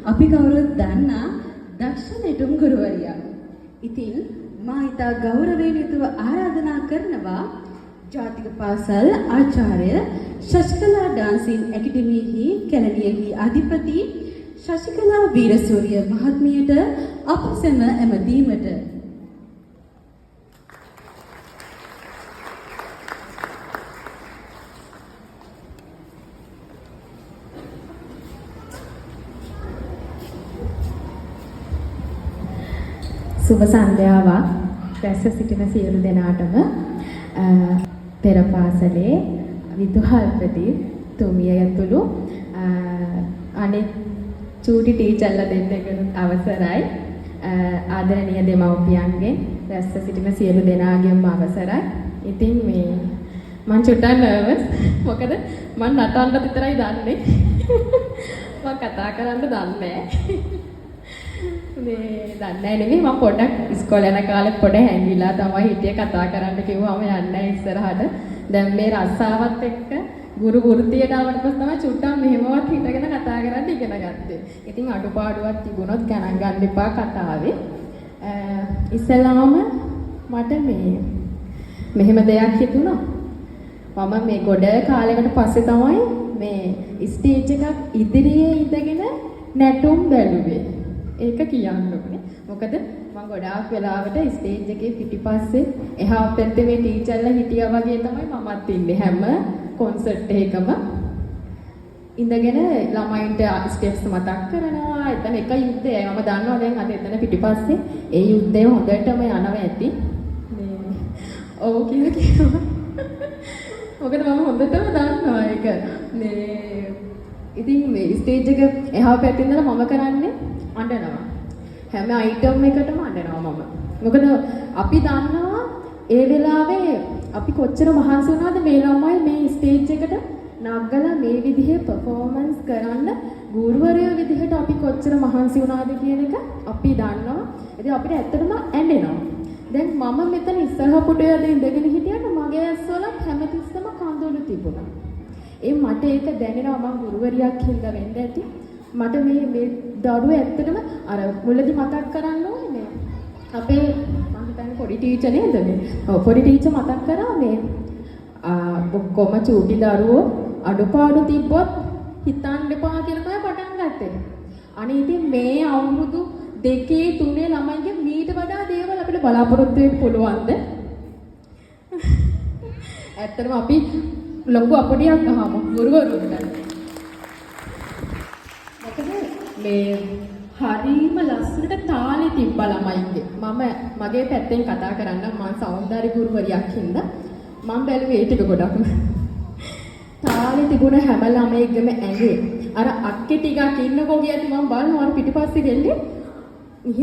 අපි කවුරුත් දන්නා දක්ෂ නෙටුම් ගුරුවරියක්. ඉතින් මා ඉතා ගෞරවයෙන් යුතුව ආරාධනා කරනවා ජාතික පාසල් ආචාර්ය ශශිකලා ඩාන්සින් ඇකඩමියෙහි කැලණියෙහි අධිපති ශශිකලා වීරසූරිය මහත්මියට අප සැම ඇමතීමට. සුබ සන්ධ්‍යාවක් රැස් සිටින සියලු දෙනාටම පෙර පාසලේ විදුහල්පති තුමිය ඇතුළු අනෙක් චූටි ටීචර්ලා දෙන්නෙකුට අවසරයි. ආදරණීය දෙමව්පියන්ගෙන් රැස් සිටින සියලු දෙනාගේම අවසරයි. ඉතින් මේ මං චුට්ටක් නර්වස්. මොකද මං නටන්න විතරයි දන්නේ. මං කතා කරන්න දන්නේ නැහැ. මේ දන්නේ නෙමෙයි මම පොඩ්ඩක් ඉස්කෝලේ යන කාලේ පොඩ හැංගිලා තමයි හිටියේ කතා කරන්න කිව්වම යන්නේ ඉස්සරහට. දැන් මේ රස්සාවත් එක්ක ගුරු වෘත්තියට ආවට පස්සේ තමයි චුට්ටක් මෙහෙමවත් හිටගෙන කතා කරන්න ඉගෙන ගත්තේ. ඉතින් අඩුපාඩුවක් තිබුණොත් ගණන් ගන්න එපා කතාවේ. ඉස්සලාම මට මෙහෙම දෙයක් හිතුණා. මම මේ ගොඩ කාලයකට පස්සේ තමයි මේ ස්ටේජ් එකක් ඉදිරියේ ඉඳගෙන නැටුම් බැලුවේ. ඒක කියන්න ඕනේ. මොකද මම ගොඩාක් වෙලාවට ස්ටේජ් එකේ පිටිපස්සේ එහා පැත්තේ මේ ටීචර්ලා හිටියා වගේ තමයි මමත් ඉන්නේ. හැම කොන්සර්ට් එකකම ඉඳගෙන ළමයින්ට ස්ටෙප්ස් මතක් කරනවා. එතන එක යුද්ධයයි. මම දන්නවා දැන් අද එතන පිටිපස්සේ ඒ යුද්ධය හොඳටම යනවා ඇති. මේ ඔව් කියනවා. මොකද මම හොඳටම දන්නවා ඒක. මේ ඉතින් මේ ස්ටේජ් එක එහා පැත්තේ ඉඳලා මම කරන්නේ අඬනවා. හැම අයිටම් එකටම අඬනවා මම. මොකද අපි දන්නවා ඒ වෙලාවේ අපි කොච්චර මහන්සි වුණාද මේ ළමයි මේ ස්ටේජ් එකට නගලා මේ විදිහේ පර්ෆෝමන්ස් කරන්න ගුරුවරයෝ විදිහට අපි කොච්චර මහන්සි වුණාද කියන එක අපි දන්නවා. ඉතින් අපිට ඇත්තටම ඇඬෙනවා. දැන් මම මෙතන ඉස්සරහ පුටුවේ ඉඳගෙන හිටියට මගේ ඇස්වල හැමතිස්සම කඳුළු තිබුණා. මට ඒක දැනෙනවා මම ගුරුවරියක් හින්දා වෙන්න ඇති. මට මේ දරුවෝ ඇත්තටම අර මුලදී මතක් කරන්න ඕනේ අපේ මම හිතන්නේ පොඩි ටීචර් නේද මේ. ඔව් පොඩි ටීචර් මතක් කරා මේ කොම චූටි දරුවෝ අඩුපාඩු තිබ්බොත් හිතන්න එපා කියලා තමයි පටන් ගත්තේ. අනේ ඉතින් මේ අවුරුදු 2 3 ළමයිගේ මීට වඩා දේවල් අපිට බලාපොරොත්තු වෙන්න පුළුවන්ද? ඇත්තටම අපි ලොකු අපඩියක් අහමු ගුරුවරුන්ට. මේ හරීම ලස්සනට තාලේ තිබ්බ ළමයින්ගේ මගේ පැත්තෙන් කතා කරන්න මම සෞන්දර්ය ගුරුවරියක් හින්දා මම බැලුවේ ඒ ටික ගොඩක්ම තාලේ තිබුණ හැම ළමයෙක්ගේම ඇඟේ අර අක්කේ ටිකක් ඉන්නකෝ කියති මම බලනවා අර පිටිපස්සේ ගෙල්ලේ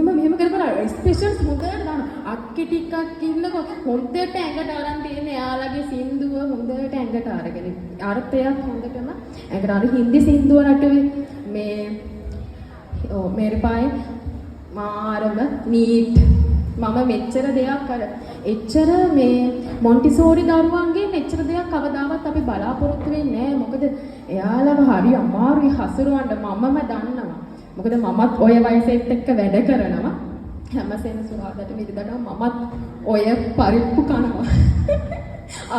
මෙහෙම කරපුවා ස්පෙෂල්ස් හොඳට දාන අක්කේ ටිකක් ඉන්නකෝ හොඳට ඇඟට අරන් තියෙන එයාලගේ සින්දුව හොඳට ඇඟට අරගෙන අර්ථයක් හොඳටම ඇඟට අර හින්දි සින්දුව නටුවේ මේ मेरे पाए මාරම නීට් මම මෙච්චර දෙයක් අර එච්චර මේ මොන්ටිසෝරි දරුවන්ගේ මෙච්චර දෙයක් කවදාවත් අපි බලාපොරොත්තු වෙන්නේ නැහැ. මොකද එයාලව හරි අමාරුයි හසුරවන්න මමම දන්නවා. මොකද මමත් ඔය වයසෙත් එක්ක වැඩ කරනවා. හැම සෙනසුරාදාට මිරිදට මමත් ඔය පරිප්පු කනවා.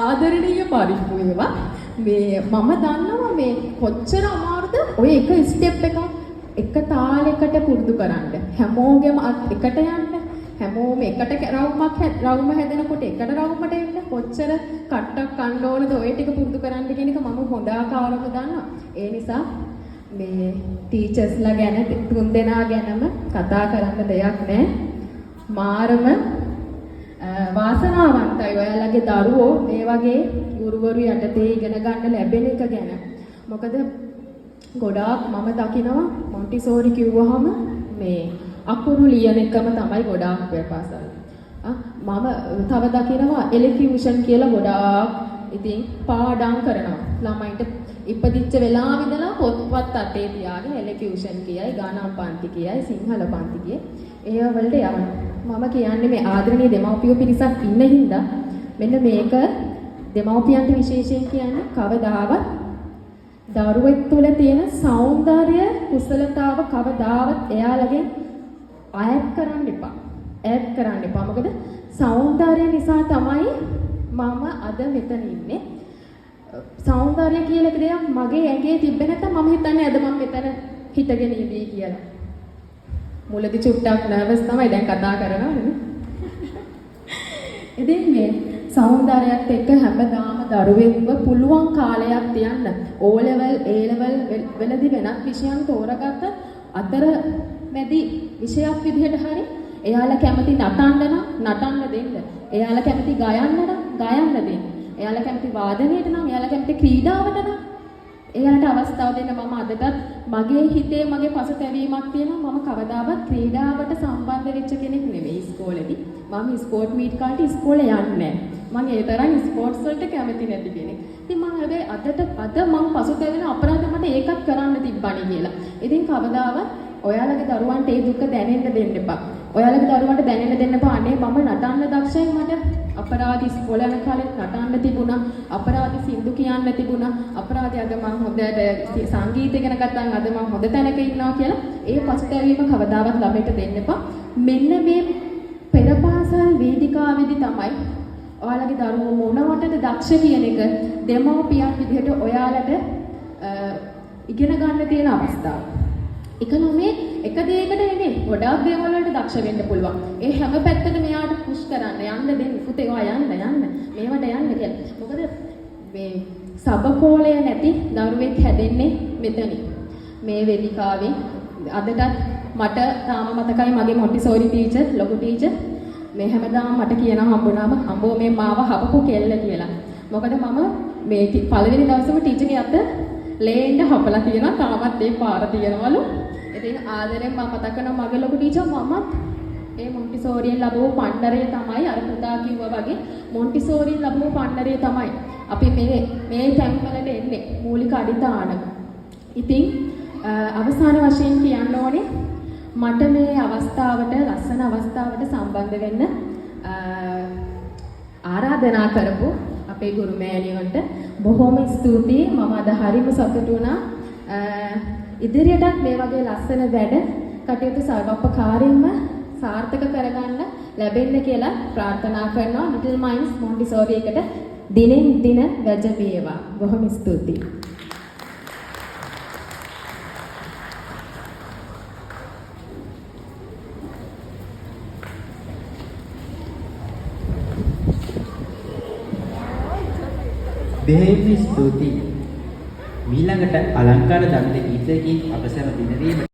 ආදරණීය පරිප්පු ඒවා. මේ මම දන්නවා මේ කොච්චර අමාරුද ඔය එක ස්ටෙප් එක තාලයකට පුරුදු කරන්න. හැමෝගෙම එකට යන්න. හැමෝම එකට රවුම හැදෙනකොට එකට රවුමට එන්න. කොච්චර කට්ටක් කන්න ඕනද ඔය ටික පුරුදු කරන්න කියන එක මම හොඳ ආකාරව දන්නවා. ඒ නිසා මේ ටීචර්ස්ලා ගැන තුන් දෙනා ගැනම කතා කරන්න දෙයක් නැහැ. මාරම වාසනාවන්තයි ඔයාලගේ දරුවෝ මේ වගේ ගුරුවරු යටතේ ඉගෙන ගන්න ලැබෙන එක ගැන. මොකද ගොඩාක් මම දකිනවා මොන්ටිසෝරි කිව්වහම මේ අකුරු ලියන එකම තමයි ගොඩාක් වෙපාසල්. මම තව දකිනවා එලෙකියුෂන් කියලා ගොඩාක් ඉතින් පාඩම් කරනවා. ළමයින්ට ඉපදිච්ච වෙලාව ඉඳලා පොත්පත් අතේ තියාගෙන එලෙකියුෂන් කියයි, ගානම් පන්ති කියයි, සිංහල පන්ති කියයි. ඒව වලට යවනවා. මම කියන්නේ මේ ආදරණීය දෙමව්පියෝ පිරිසක් ඉන්න හින්දා මෙන්න මේක දෙමව්පියන්ට විශේෂයෙන් කියන්නේ කවදාවත් දරුවෙක් තුළ තියෙන సౌందර්ය කුසලතාව කවදාවත් එයාලගෙන් ඈඩ් කරන්න එපා. ඈඩ් කරන්න එපා. මොකද సౌందර්ය නිසා තමයි මම අද මෙතන ඉන්නේ. సౌందර්ය කියලා එක දෙයක් මගේ ඇඟේ තිබ්බ නැත්නම් මම හිතන්නේ අද මම මෙතන හිටගෙන ඉඳී කියලා. මුලදී චුට්ටක් නර්වස් තමයි දැන් කතා කරනවා නේ. ඉතින් මේ సౌందර්යයත් එක්ක හැමදාම දරුවෙක්ව පුළුවන් කාලයක් තියන්න O level A level වලදී වෙනත් විෂයන් තෝරගත්ත අතර මැදි විෂයක් විදිහට හරි එයාලා කැමති නටන්න දෙන්න. එයාලා කැමති ගයන්න දෙන්න. එයාලා කැමති වාදනයට නම් එයාලා කැමති ක්‍රීඩාවට නම් එයාලට අවස්ථාව දෙන්න. මම අදටත් මගේ හිතේ මගේ පසුතැවීමක් තියෙනවා. මම කවදාවත් ක්‍රීඩාවට සම්බන්ධ වෙච්ච කෙනෙක් නෙවෙයි ඉස්කෝලේදී. මම ස්පෝර්ට් මීට් කාලේ ඉස්කෝලේ යන්නේ නැහැ. මම ඒ තරම් ස්පෝර්ට්ස් වලට කැමති නැති කෙනෙක්. ඉතින් මම හැබැයි අද මම පසුතැවෙන අපරාධ මට ඒකත් කරන්න තිබ්බනේ කියලා. ඉතින් කවදාවත් ඔයාලගේ දරුවන්ට ඒ දුක දැනෙන්න දෙන්න එපා. ඔයාලගේ දරුවන්ට දැනෙන්න දෙන්න එපා. අනේ මම නටන්න දක්ෂයි මට අපරාධ ඉස්කෝලේ යන කාලෙත් නටන්න තිබුණා. අපරාධ සින්දු කියන්න තිබුණා. අපරාධ අද මම හොඳට සංගීත ඉගෙන ගත්තා. අද මම හොඳ තැනක ඉන්නවා කියලා ඒ පසුතැවීම කවදාවත් ළමයට දෙන්න එපා. මෙන්න මේ පෙරපාසල් වේදිකාවේදී තමයි ඔයාලගේ දරුවෝ මොනවටද දක්ෂ කියන එක දෙමව්පියන් විදිහට ඔයාලට ඉගෙන ගන්න තියෙන අවස්ථාව. එක ළමේ එක දෙයකට නෙමෙයි ගොඩාක් දේවල් වලට දක්ෂ වෙන්න පුළුවන්. ඒ හැම පැත්තකම මෙයාට පුෂ් කරන්න යන්න දෙන්න. පුතේ ඔයා යන්න මේවට යන්න කියලා. මොකද මේ සබකෝලය නැති දරුවෙක් හැදෙන්නේ මෙතනින්. මේ වේදිකාවේ අදටත් මට තාම මතකයි මගේ මොන්ටිසෝරි ටීචර් ලොකු ටීචර් මේ හැමදාම මට කියන හම්බුනාම අම්බෝ මේ මාව හපපු කෙල්ල කියලා. මොකද මම මේ පළවෙනි දවසේම ටීචර්ගේ අත ලේන්න හපලා තියෙනවා. තාමත් ඒ පාර තියෙනවලු. ඉතින් ආදරෙන් මම මතක කරනවා මගේ ලොකු ටීචර් මමත් ඒ මොන්ටිසෝරියෙන් ලැබුව පණ්ඩරය තමයි අර පුතා කිව්වා වගේ මොන්ටිසෝරියෙන් ලැබුව පණ්ඩරය තමයි අපි මේ තැන්වලට එන්නේ මූලික අඩිතානක. ඉතින් අවසාන වශයෙන් කියන්න ඕනේ මට මේ අවස්ථාවට ලස්සන අවස්ථාවට සම්බන්ධ වෙන්න ආරාධනා කරපු අපේ ගුරු මෑණියන්ට බොහොම ස්තුතියි. මම අද හරිම සතුටු වුණා. ඉදිරියටත් මේ වගේ ලස්සන වැඩ කටයුතු සර්වපකාරීන්ම සාර්ථක කරගන්න ලැබෙන්න කියලා ප්‍රාර්ථනා කරනවා. Little Minds Montessori එකට දිනෙන් දින වැජ වේවා. බොහොම ස්තුතියි. බෙහෙවින් ස්තුතියි. ඊළඟට අලංකාර දමිත ගීතයකින් අප සැම දිනවීම